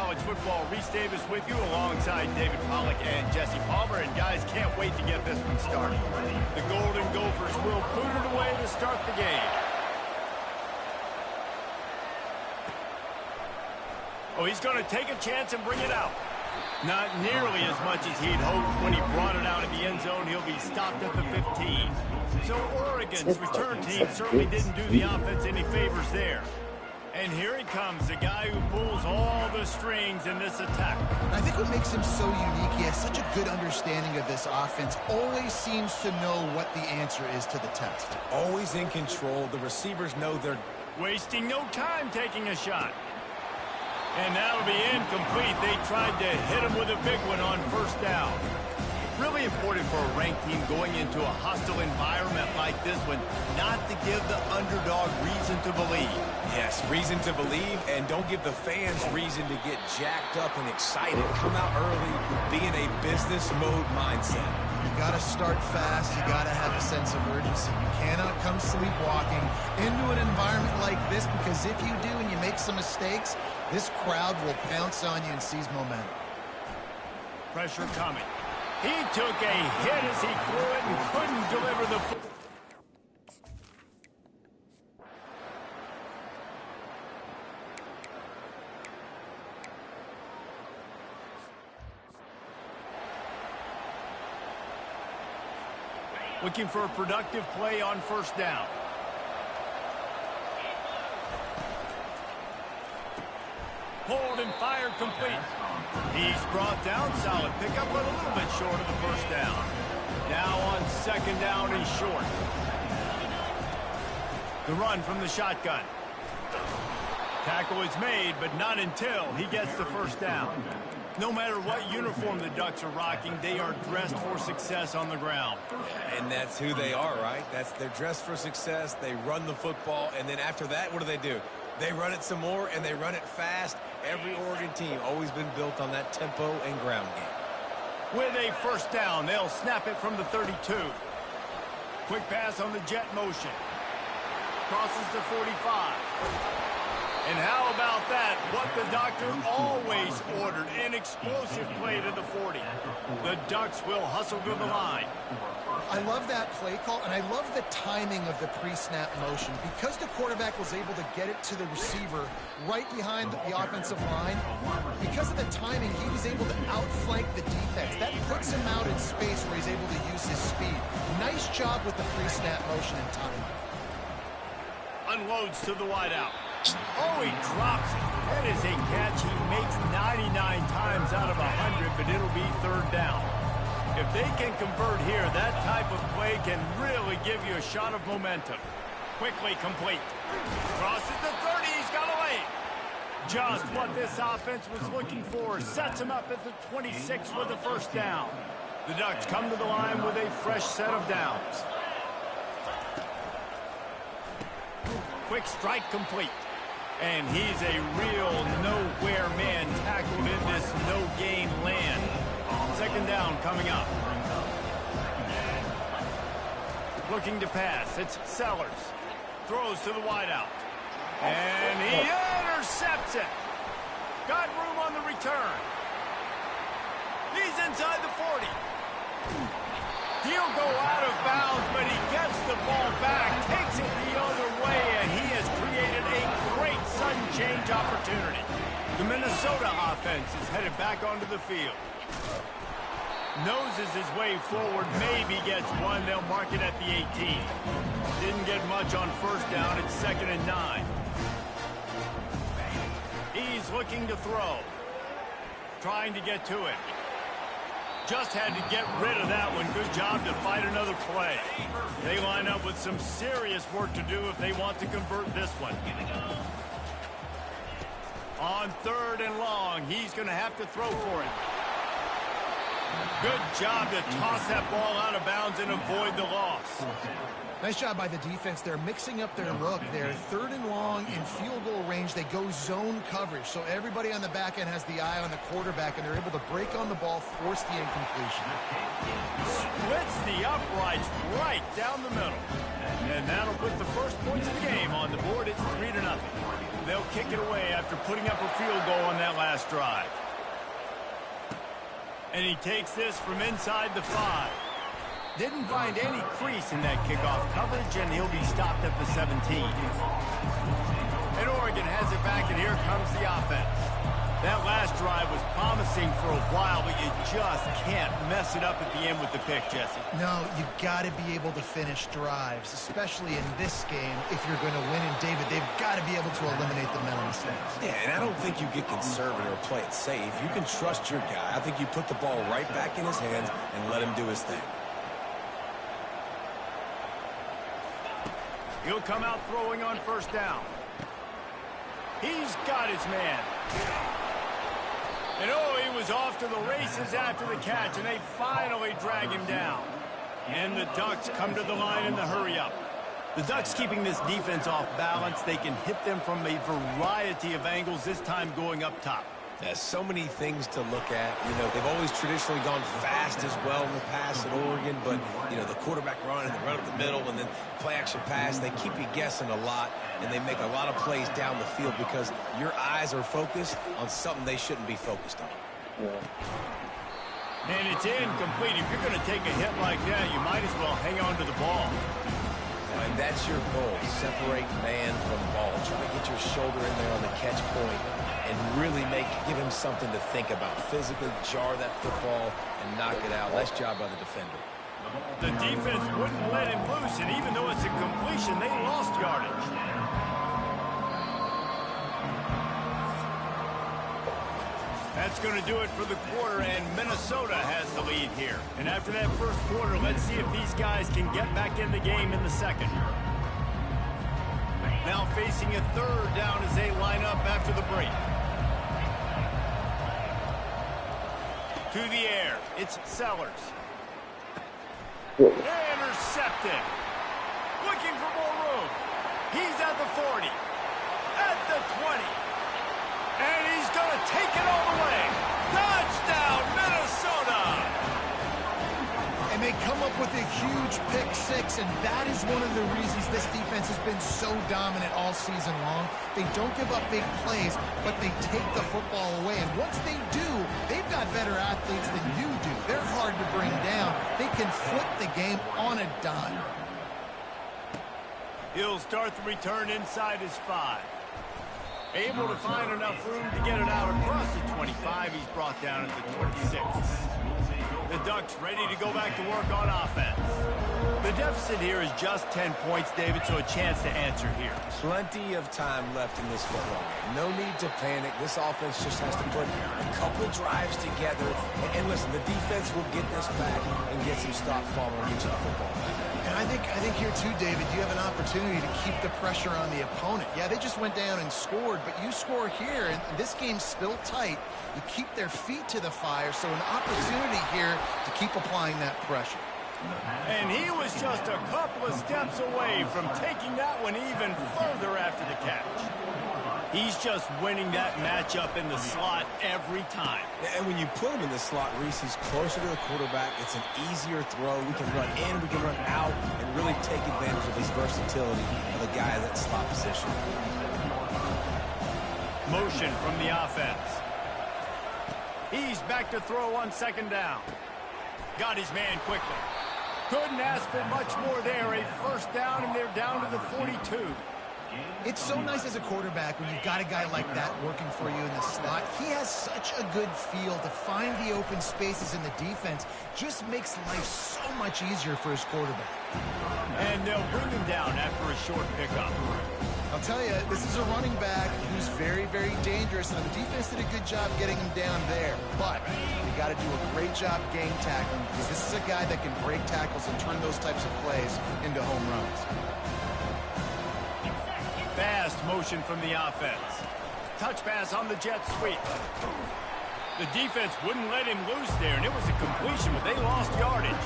College Football. Reese Davis with you alongside David Pollack and Jesse Palmer. And guys, can't wait to get this one started. The Golden Gophers will boot it away to start the game. Oh, he's going to take a chance and bring it out. Not nearly as much as he'd hoped when he brought it out of the end zone. He'll be stopped at the 15. So Oregon's return team certainly didn't do the offense any favors there. And here he comes, the guy who pulls all the strings in this attack. I think what makes him so unique, he has such a good understanding of this offense. Always seems to know what the answer is to the test. Always in control. The receivers know they're wasting no time taking a shot. And that'll be incomplete. They tried to hit him with a big one on first down. Really important for a ranked team going into a hostile environment like this one, not to give the underdog reason to believe. Yes, reason to believe, and don't give the fans reason to get jacked up and excited. Come out early, be in a business mode mindset. You got to start fast. You got to have a sense of urgency. You cannot come sleepwalking into an environment like this, because if you do and you make some mistakes, this crowd will pounce on you and seize momentum. Pressure coming. He took a hit as he threw it and couldn't deliver the football. Looking for a productive play on first down. Hold and fire complete. He's brought down, solid pickup, but a little bit short of the first down. Now on second down and short. The run from the shotgun. Tackle is made, but not until he gets the first down. No matter what uniform the Ducks are rocking, they are dressed for success on the ground. And that's who they are, right? They're dressed for success. They run the football, and then after that, what do? They run it some more, and they run it fast. Every Oregon team always been built on that tempo and ground game. With a first down, they'll snap it from the 32. Quick pass on the jet motion. Crosses the 45. And how about that? What the doctor always ordered, an explosive play to the 40. The Ducks will hustle to the line. I love that play call, and I love the timing of the pre-snap motion. Because the quarterback was able to get it to the receiver right behind the offensive line, because of the timing, he was able to outflank the defense. That puts him out in space where he's able to use his speed. Nice job with the pre-snap motion and timing. Unloads to the wideout. Oh, he drops it. That is a catch he makes 99 times out of 100, but it'll be third down. If they can convert here, that type of play can really give you a shot of momentum. Quickly complete. Crosses the 30. He's got a lane. Just what this offense was looking for. Sets him up at the 26 with the first down. The Ducks come to the line with a fresh set of downs. Quick strike complete. And he's a real nowhere man tackled in this no-gain land. Second down coming up. Looking to pass. It's Sellers. Throws to the wideout. And he intercepts it. Got room on the return. He's inside the 40. He'll go out of bounds, but he gets the ball back, takes it the other way, and he has created a great sudden change opportunity. The Minnesota offense is headed back onto the field. Noses his way forward, maybe gets one. They'll mark it at the 18. Didn't get much on first down. It's 2nd and 9. He's looking to throw. Trying to get to it. Just had to get rid of that one. Good job to fight another play. They line up with some serious work to do if they want to convert this one. On 3rd and long, he's going to have to throw for it. Good job to toss that ball out of bounds and avoid the loss. Nice job by the defense. They're mixing up their look. They're 3rd and long in field goal range. They go zone coverage. So everybody on the back end has the eye on the quarterback, and they're able to break on the ball, force the incompletion. Splits the uprights right down the middle. And that'll put the first points of the game on the board. It's 3-0. They'll kick it away after putting up a field goal on that last drive. And he takes this from inside the 5. Didn't find any crease in that kickoff coverage, and he'll be stopped at the 17. And Oregon has it back, and here comes the offense. That last drive was promising for a while, but you just can't mess it up at the end with the pick, Jesse. No, you've got to be able to finish drives, especially in this game if you're going to win. And, David, they've got to be able to eliminate the mental mistakes. Yeah, and I don't think you get conservative or play it safe. You can trust your guy. I think you put the ball right back in his hands and let him do his thing. He'll come out throwing on first down. He's got his man. And he was off to the races after the catch, and they finally drag him down. And the Ducks come to the line in the hurry-up. The Ducks keeping this defense off balance. They can hit them from a variety of angles, this time going up top. There's so many things to look at. You know, they've always traditionally gone fast as well in the past at Oregon, but, you know, the quarterback run and the run up the middle and then play-action pass, they keep you guessing a lot, and they make a lot of plays down the field because your eyes are focused on something they shouldn't be focused on. And it's incomplete. If you're going to take a hit like that, you might as well hang on to the ball. And that's your goal, separate man from ball. Try to get your shoulder in there on the catch point and really give him something to think about. Physically jar that football and knock it out. Nice job by the defender. The defense wouldn't let him loose, and even though it's a completion, they lost yardage. That's going to do it for the quarter, and Minnesota has the lead here. And after that first quarter, let's see if these guys can get back in the game in the second. Now facing a 3rd down as they line up after the break. To the air, it's Sellers. Intercepted. Looking for more room. He's at the 40. At the 20. And he's going to take it all the way. Touchdown, Minnesota! And they come up with a huge pick-6, and that is one of the reasons this defense has been so dominant all season long. They don't give up big plays, but they take the football away. And once they do, they've got better athletes than you do. They're hard to bring down. They can flip the game on a dime. He'll start the return inside his 5. Able to find enough room to get it out across the 25. He's brought down at the 26. The Ducks ready to go back to work on offense. The deficit here is just 10 points, David, so a chance to answer here. Plenty of time left in this football game. No need to panic. This offense just has to put a couple drives together. And listen, the defense will get this back and get some stops following and get you the football back. And I think here too, David, you have an opportunity to keep the pressure on the opponent. Yeah, they just went down and scored, but you score here, and this game's still tight. You keep their feet to the fire, so an opportunity here to keep applying that pressure. And he was just a couple of steps away from taking that one even further after the catch. He's just winning that matchup in the slot every time. And when you put him in the slot, Reese, he's closer to the quarterback. It's an easier throw. We can run in, we can run out, and really take advantage of his versatility of the guy in that slot position. Motion from the offense. He's back to throw on 2nd down. Got his man quickly. Couldn't ask for much more there. A 1st down, and they're down to the 42. It's so nice as a quarterback when you've got a guy like that working for you in the slot. He has such a good feel to find the open spaces in the defense. Just makes life so much easier for his quarterback. And they'll bring him down after a short pickup. I'll tell you, this is a running back who's very, very dangerous, and the defense did a good job getting him down there. But you got to do a great job game tackling, because this is a guy that can break tackles and turn those types of plays into home runs. Fast motion from the offense. Touch pass on the jet sweep. The defense wouldn't let him loose there, and it was a completion, but they lost yardage.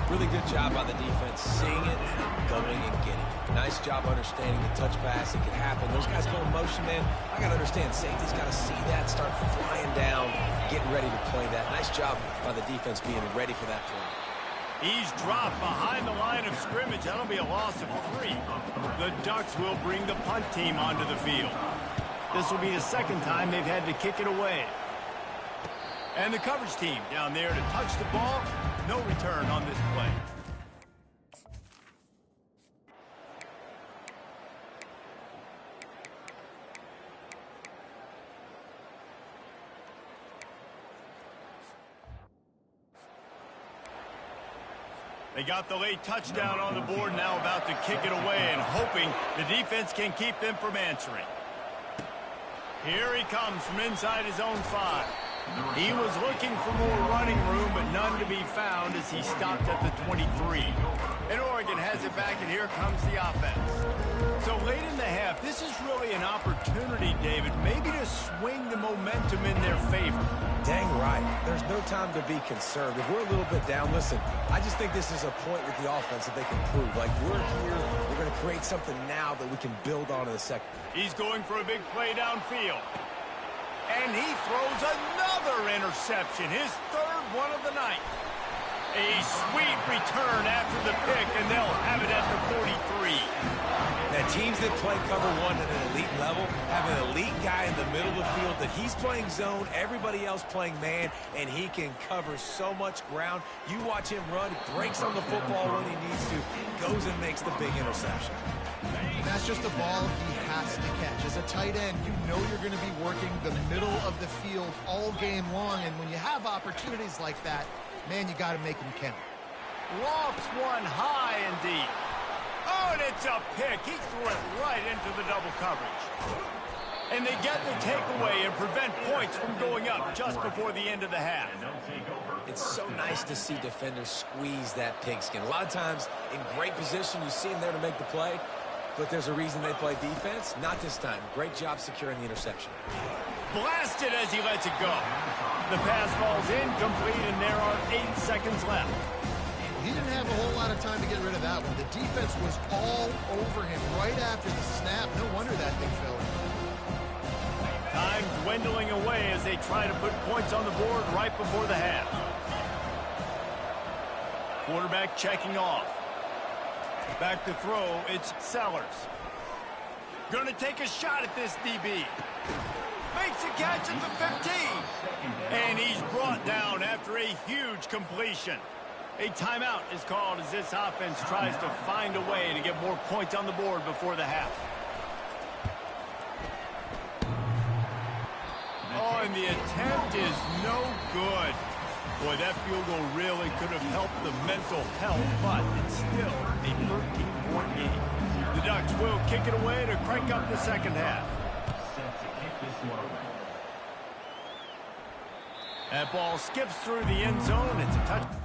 Really good job by the defense, seeing it and going and getting it. Nice job understanding the touch pass. It could happen. Those guys go in motion, man. I got to understand, safety's got to see that, start flying down, getting ready to play that. Nice job by the defense being ready for that play. He's dropped behind the line of scrimmage. That'll be a loss of 3. The Ducks will bring the punt team onto the field. This will be the second time they've had to kick it away. And the coverage team down there to touch the ball. No return on this play. They got the late touchdown on the board, now about to kick it away and hoping the defense can keep them from answering. Here he comes from inside his own 5. He was looking for more running room, but none to be found as he stopped at the 23. And Oregon has it back, and here comes the offense. So late in the half, this is really an opportunity, David, maybe to swing the momentum in their favor. Dang right. There's no time to be concerned. If we're a little bit down, listen, I just think this is a point with the offense that they can prove. Like, we're here, we're going to create something now that we can build on in the second. He's going for a big play downfield. And he throws another interception, his 3rd one of the night. A sweet return after the pick, and they'll have it at the 43. Now, teams that play cover 1 at an elite level have an elite guy in the middle of the field that he's playing zone, everybody else playing man, and he can cover so much ground. You watch him run, breaks on the football when he needs to, goes and makes the big interception. And that's just a ball he has to catch. As a tight end, you know you're going to be working the middle of the field all game long, and when you have opportunities like that, man, you got to make them count. Lofts one high and deep. Oh, and it's a pick. He threw it right into the double coverage. And they get the takeaway and prevent points from going up just before the end of the half. It's so nice to see defenders squeeze that pigskin. A lot of times, in great position, you see them there to make the play, but there's a reason they play defense. Not this time. Great job securing the interception. Blasted as he lets it go. The pass falls incomplete, and there are 8 seconds left. He didn't have a whole lot of time to get rid of that one. The defense was all over him right after the snap. No wonder that thing fell in. Time dwindling away as they try to put points on the board right before the half. Quarterback checking off. Back to throw, it's Sellers. Gonna take a shot at this DB. Makes a catch at the 15. And he's brought down after a huge completion. A timeout is called as this offense tries to find a way to get more points on the board before the half. Oh, and the attempt is no good. Boy, that field goal really could have helped the mental health, but it's still a 13-point game. The Ducks will kick it away to crank up the second half. That ball skips through the end zone. It's a touchdown.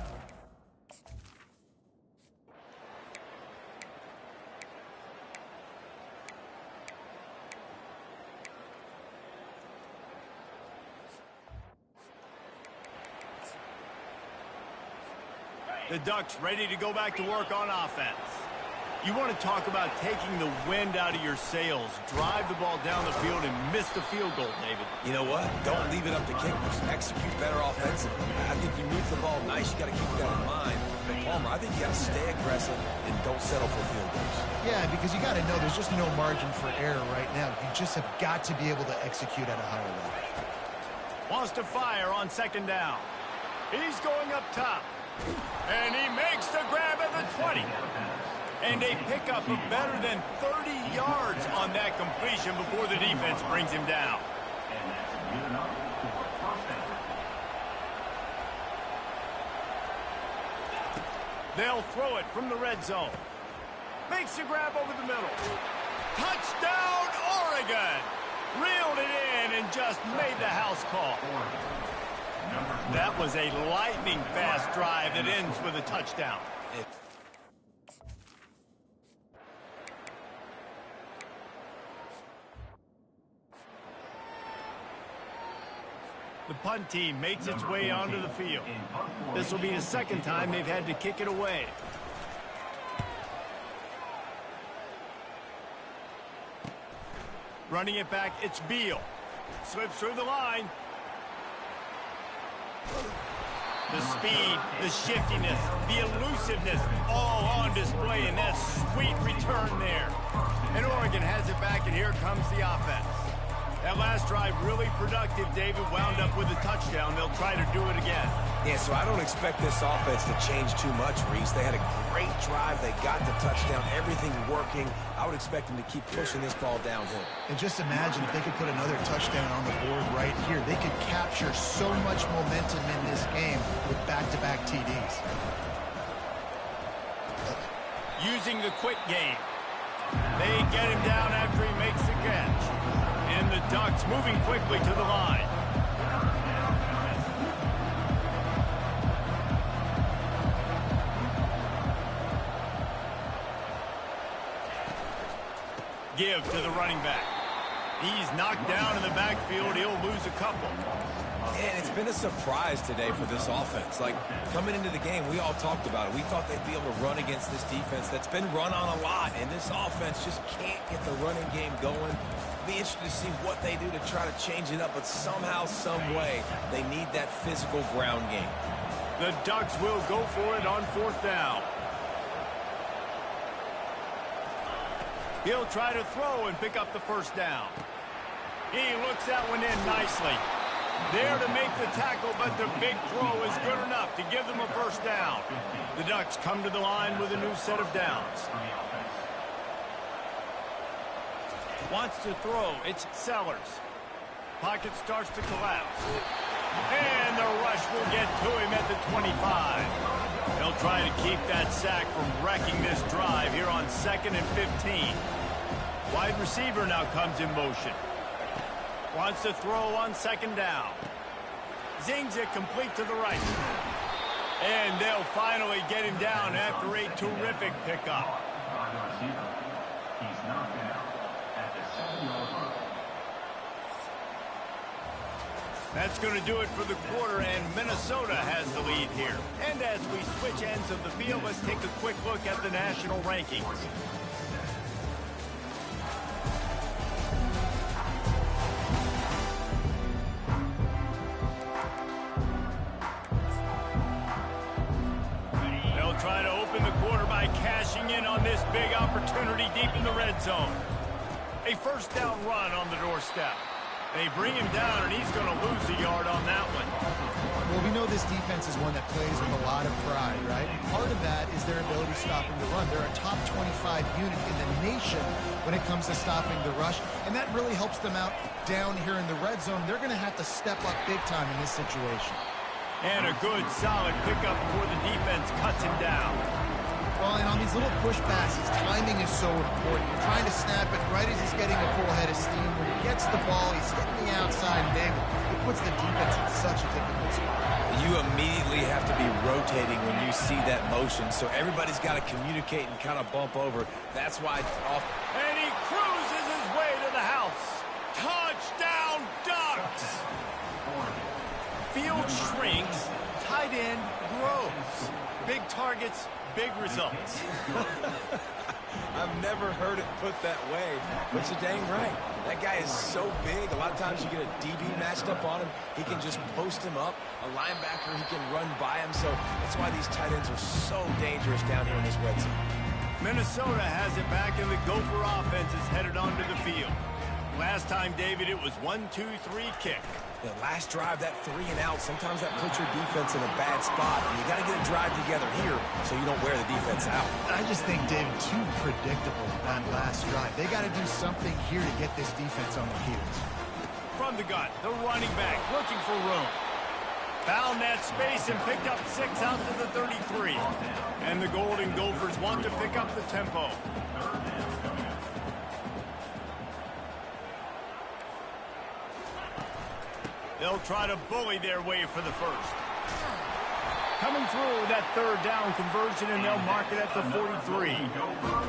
The Ducks ready to go back to work on offense. You want to talk about taking the wind out of your sails. Drive the ball down the field and miss the field goal, David. You know what? Don't leave it up to kickers. Execute better offensively. I think you move the ball nice. You got to keep that in mind. But Palmer, I think you got to stay aggressive and don't settle for field goals. Yeah, because you got to know there's just no margin for error right now. You just have got to be able to execute at a higher level. Wants to fire on second down. He's going up top. And he makes the grab at the 20. And a pickup of better than 30 yards on that completion before the defense brings him down. They'll throw it from the red zone. Makes the grab over the middle. Touchdown, Oregon! Reeled it in and just made the house call. That was a lightning-fast drive that ends with a touchdown. The punt team makes its way onto the field. This will be the second time they've had to kick it away. Running it back, it's Beal. Slips through the line. The speed, the shiftiness, the elusiveness, all on display in that sweet return there. And Oregon has it back, and here comes the offense. That last drive really productive. David wound up with a touchdown. They'll try to do it again. Yeah, so I don't expect this offense to change too much, Reese. They had a great drive. They got the touchdown. Everything working. I would expect them to keep pushing this ball downhill. And just imagine if they could put another touchdown on the board right here. They could capture so much momentum in this game with back-to-back TDs. Using the quick game. They get him down after he makes the catch. And the Ducks moving quickly to the line. Give to the running back. He's knocked down in the backfield. He'll lose a couple. And it's been a surprise today for this offense. Like, coming into the game, we all talked about it. We thought they'd be able to run against this defense that's been run on a lot, and this offense just can't get the running game going. Be interested to see what they do to try to change it up, but somehow, some way, they need that physical ground game. The Ducks will go for it on 4th down. He'll try to throw and pick up the 1st down. He looks that one in nicely. There to make the tackle, but the big throw is good enough to give them a 1st down. The Ducks come to the line with a new set of downs. Wants to throw. It's Sellers. Pocket starts to collapse. And the rush will get to him at the 25. They'll try to keep that sack from wrecking this drive here on 2nd and 15. Wide receiver now comes in motion. Wants to throw on 2nd down. Zings it complete to the right. And they'll finally get him down after a terrific pickup. That's going to do it for the quarter, and Minnesota has the lead here. And as we switch ends of the field, let's take a quick look at the national rankings. They'll try to open the quarter by cashing in on this big opportunity deep in the red zone. A 1st down run on the doorstep. They bring him down, and he's going to lose a yard on that one. Well, we know this defense is one that plays with a lot of pride, right? Part of that is their ability stopping the run. They're a top 25 unit in the nation when it comes to stopping the rush, and that really helps them out down here in the red zone. They're going to have to step up big time in this situation. And a good, solid pickup before the defense cuts him down. Well, and on these little push passes, timing is so important. You're trying to snap it right as he's getting a full head of steam. When he gets the ball, he's hitting the outside, and David, it puts the defense in such a difficult spot. You immediately have to be rotating when you see that motion, so everybody's got to communicate and kind of bump over. That's why off. And he cruises his way to the house. Touchdown, Ducks! Field shrinks, tight end grows. Big targets, big results. I've never heard it put that way, but you're dang right. That guy is so big. A lot of times you get a DB matched up on him. He can just post him up. A linebacker, he can run by him. So that's why these tight ends are so dangerous down here in this red zone. Minnesota has it back, and the Gopher offense is headed onto the field. Last time, David, it was 1-2-3 kick. The last drive, that 3 and out, sometimes that puts your defense in a bad spot. And you got to get a drive together here so you don't wear the defense out. I just think, David, too predictable that last drive. They got to do something here to get this defense on their heels. From the gun, the running back looking for room. Found that space and picked up 6 out to the 33. And the Golden Gophers want to pick up the tempo. They'll try to bully their way for the 1st. Coming through that 3rd down conversion, and they'll mark it at the 43.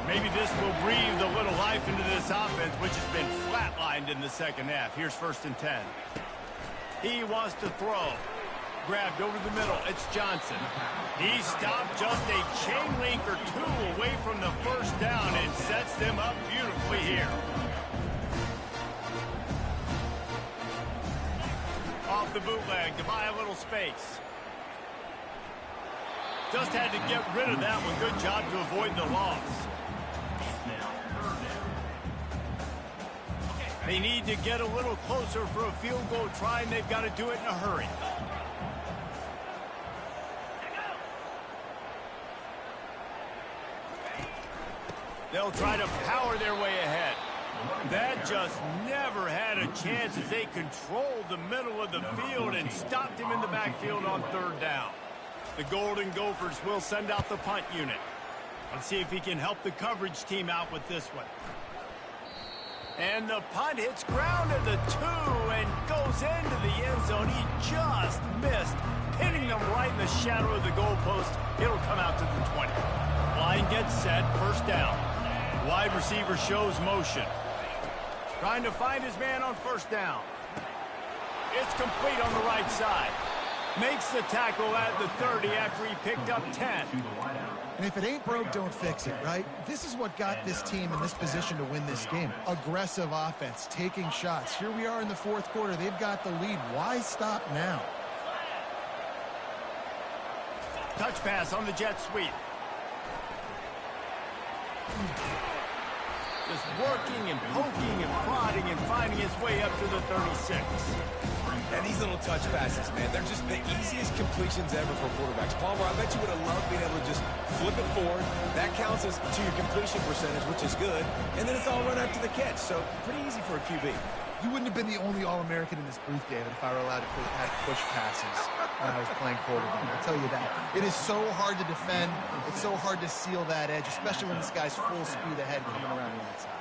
Maybe this will breathe a little life into this offense, which has been flatlined in the 2nd half. Here's 1st and 10. He wants to throw. Grabbed over the middle. It's Johnson. He stopped just a chain link or two away from the first down and sets them up beautifully here. Off the bootleg to buy a little space. Just had to get rid of that one. Good job to avoid the loss. They need to get a little closer for a field goal try, and they've got to do it in a hurry. They'll try to power their way ahead. That just never had a chance as they controlled the middle of the field and stopped him in the backfield on third down. The Golden Gophers will send out the punt unit. Let's see if he can help the coverage team out with this one. And the punt hits ground at the 2 and goes into the end zone. He just missed, hitting them right in the shadow of the goalpost. It'll come out to the 20. Line gets set, first down. Wide receiver shows motion. Trying to find his man on first down. It's complete on the right side. Makes the tackle at the 30 after he picked up 10. And if it ain't broke, don't fix it, right? This is what got this team in this position to win this game. Aggressive offense, taking shots. Here we are in the fourth quarter. They've got the lead. Why stop now? Touch pass on the jet sweep. Just working and poking and prodding and finding his way up to the 36. And these little touch passes, man, they're just the easiest completions ever for quarterbacks. Palmer, I bet you would have loved being able to just flip it forward. That counts as to your completion percentage, which is good. And then it's all run after the catch, so pretty easy for a QB. You wouldn't have been the only All-American in this booth, David, if I were allowed to have push passes when I was playing quarterback. I'll tell you that. It is so hard to defend. It's so hard to seal that edge, especially when this guy's full speed ahead coming around the outside.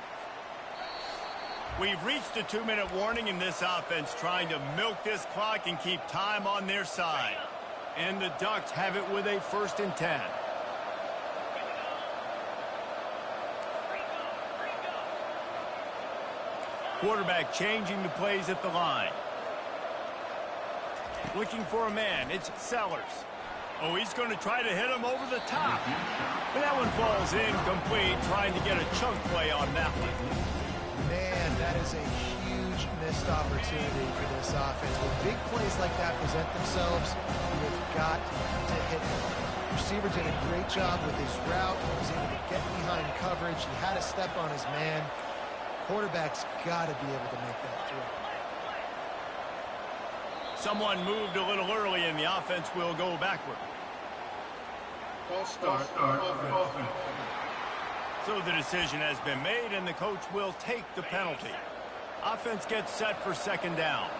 We've reached a 2-minute warning in this offense, trying to milk this clock and keep time on their side. And the Ducks have it with a 1st and 10. Quarterback changing the plays at the line. Looking for a man. It's Sellers. Oh, he's going to try to hit him over the top. And that one falls incomplete, trying to get a chunk play on that one. Man, that is a huge missed opportunity for this offense. When big plays like that present themselves, you've got to hit them. Receiver did a great job with his route. He was able to get behind coverage. He had a step on his man. Quarterback's got to be able to make that throw. Someone moved a little early, and the offense will go backward. False start. Offense. So the decision has been made, and the coach will take the penalty. Offense gets set for 2nd down.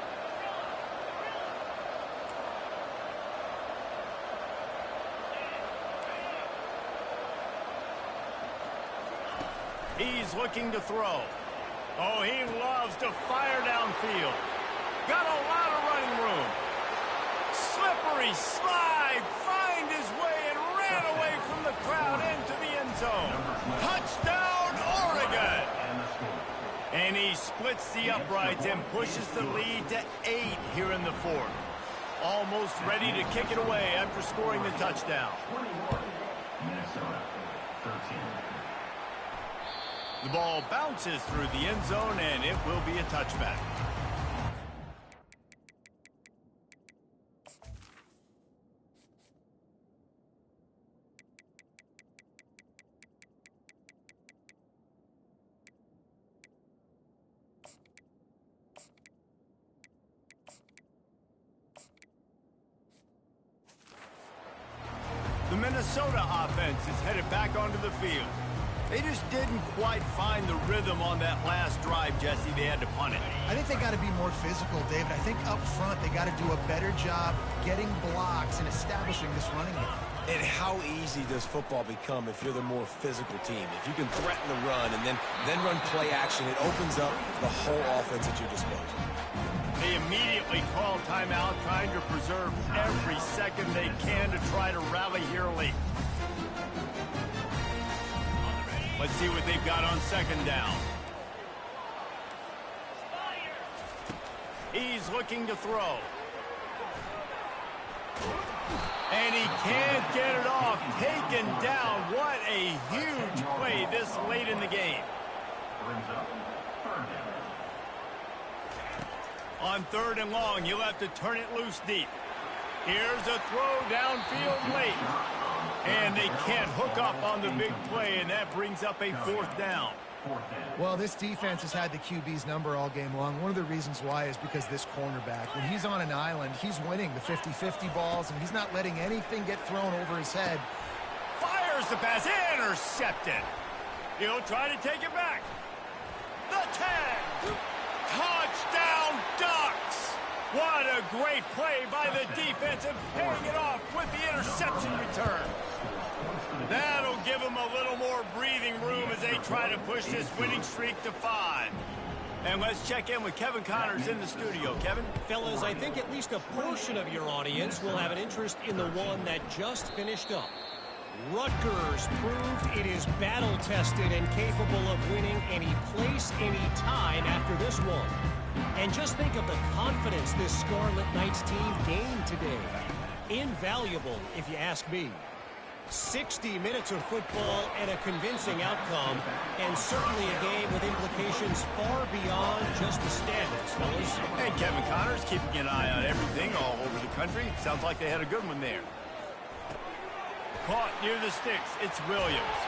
He's looking to throw. Oh, he loves to fire downfield. Got a lot of running room. Slippery slide, find his way and ran away from the crowd into the end zone. Touchdown, Oregon! And he splits the uprights and pushes the lead to 8 here in the 4th. Almost ready to kick it away after scoring the touchdown. The ball bounces through the end zone, and it will be a touchback. The Minnesota offense is headed back onto the field. They just didn't quite find the rhythm on that last drive, Jesse. They had to punt it. I think they got to be more physical, David. I think up front they got to do a better job getting blocks and establishing this running game. And how easy does football become if you're the more physical team? If you can threaten the run and then run play action, it opens up the whole offense at your disposal. They immediately call timeout, trying to preserve every second they can to try to rally here late. Let's see what they've got on 2nd down. He's looking to throw. And he can't get it off. Taken down. What a huge play this late in the game. On 3rd and long, you'll have to turn it loose deep. Here's a throw downfield late. And they can't hook up on the big play, and that brings up a 4th down. Well, this defense has had the QB's number all game long. One of the reasons why is because this cornerback, when he's on an island, he's winning the 50-50 balls, and he's not letting anything get thrown over his head. Fires the pass. Intercepted. He'll try to take it back. The 10. Touchdown Ducks. What a great play by the defense and paying it off with the interception return. That'll give them a little more breathing room as they try to push this winning streak to 5. And let's check in with Kevin Connors in the studio. Kevin? Fellas, I think at least a portion of your audience will have an interest in the one that just finished up. Rutgers proved it is battle-tested and capable of winning any place, any time after this one. And just think of the confidence this Scarlet Knights team gained today. Invaluable, if you ask me. 60 minutes of football and a convincing outcome, and certainly a game with implications far beyond just the standings, fellas. And Kevin Connors keeping an eye on everything all over the country. Sounds like they had a good one there. Caught near the sticks. It's Williams.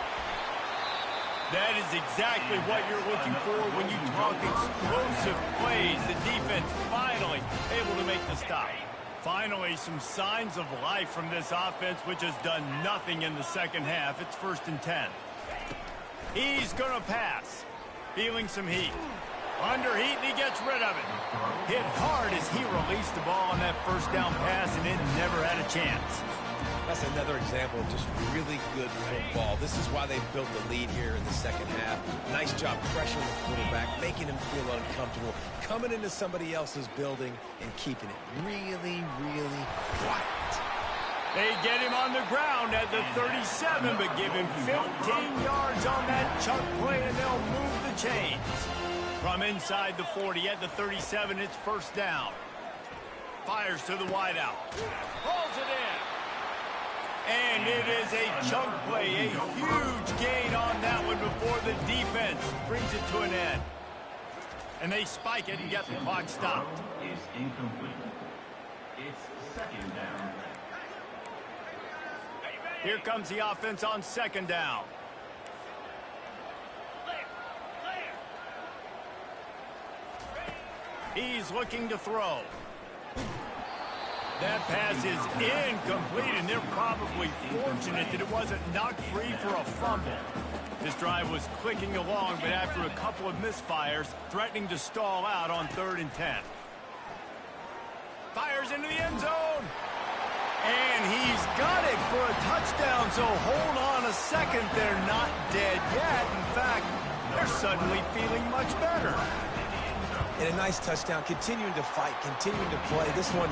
That is exactly what you're looking for when you talk explosive plays. The defense finally able to make the stop. Finally, some signs of life from this offense, which has done nothing in the second half. It's 1st and 10. He's going to pass. Feeling some heat. Under heat, and he gets rid of it. Hit hard as he released the ball on that 1st down pass, and it never had a chance. That's another example of just really good football. This is why they built the lead here in the second half. Nice job pressuring the quarterback, making him feel uncomfortable, coming into somebody else's building and keeping it really, really quiet. They get him on the ground at the 37, but give him 15 yards on that chunk play, and they'll move the chains. From inside the 40 at the 37, it's 1st down. Fires to the wideout. Pulls it in. And it is a chunk play, a huge gain on that one before the defense brings it to an end. And they spike it and get the clock stopped. Is incomplete. It's 2nd down. Here comes the offense on 2nd down. He's looking to throw. That pass is incomplete, and they're probably fortunate that it wasn't knocked free for a fumble. This drive was clicking along, but after a couple of misfires, threatening to stall out on 3rd and 10. Fires into the end zone. And he's got it for a touchdown, so hold on a second. They're not dead yet. In fact, they're suddenly feeling much better. And a nice touchdown, continuing to fight, continuing to play. This one,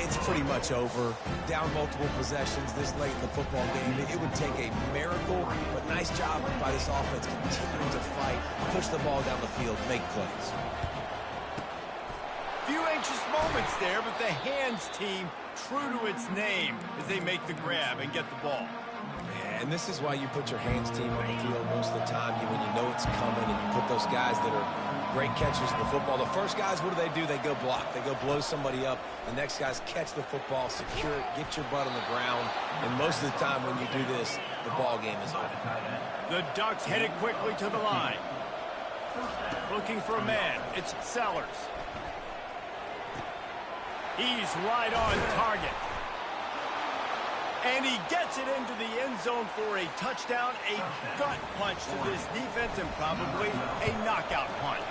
it's pretty much over. Down multiple possessions this late in the football game. It would take a miracle, but nice job by this offense continuing to fight, push the ball down the field, make plays. Few anxious moments there, but the hands team true to its name as they make the grab and get the ball. And this is why you put your hands team on the field most of the time when you know it's coming, and you put those guys that are great catchers of the football. The first guys, what do? They go block. They go blow somebody up. The next guys catch the football, secure it, get your butt on the ground. And most of the time when you do this, the ball game is over. The Ducks headed quickly to the line. Looking for a man. It's Sellers. He's right on target. And he gets it into the end zone for a touchdown, a gut punch to this defense, and probably a knockout punch.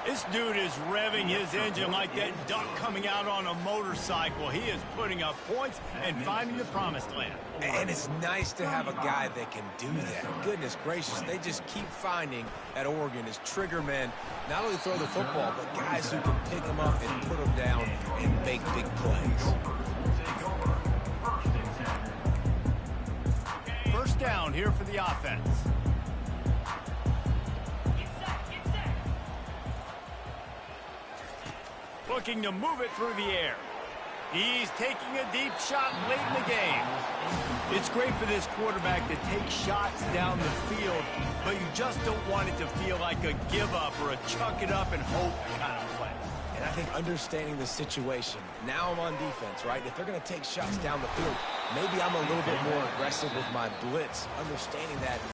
This dude is revving his engine like that duck coming out on a motorcycle. He is putting up points and finding the promised land. And it's nice to have a guy that can do that. Goodness gracious, they just keep finding at Oregon as trigger men, not only throw the football, but guys who can pick them up and put them down and make big plays. 1st down here for the offense. looking to move it through the air. He's taking a deep shot late in the game. It's great for this quarterback to take shots down the field, but you just don't want it to feel like a give-up or a chuck-it-up and hope kind of play. And I think understanding the situation, now I'm on defense, right? If they're going to take shots down the field, maybe I'm a little bit more aggressive with my blitz, understanding that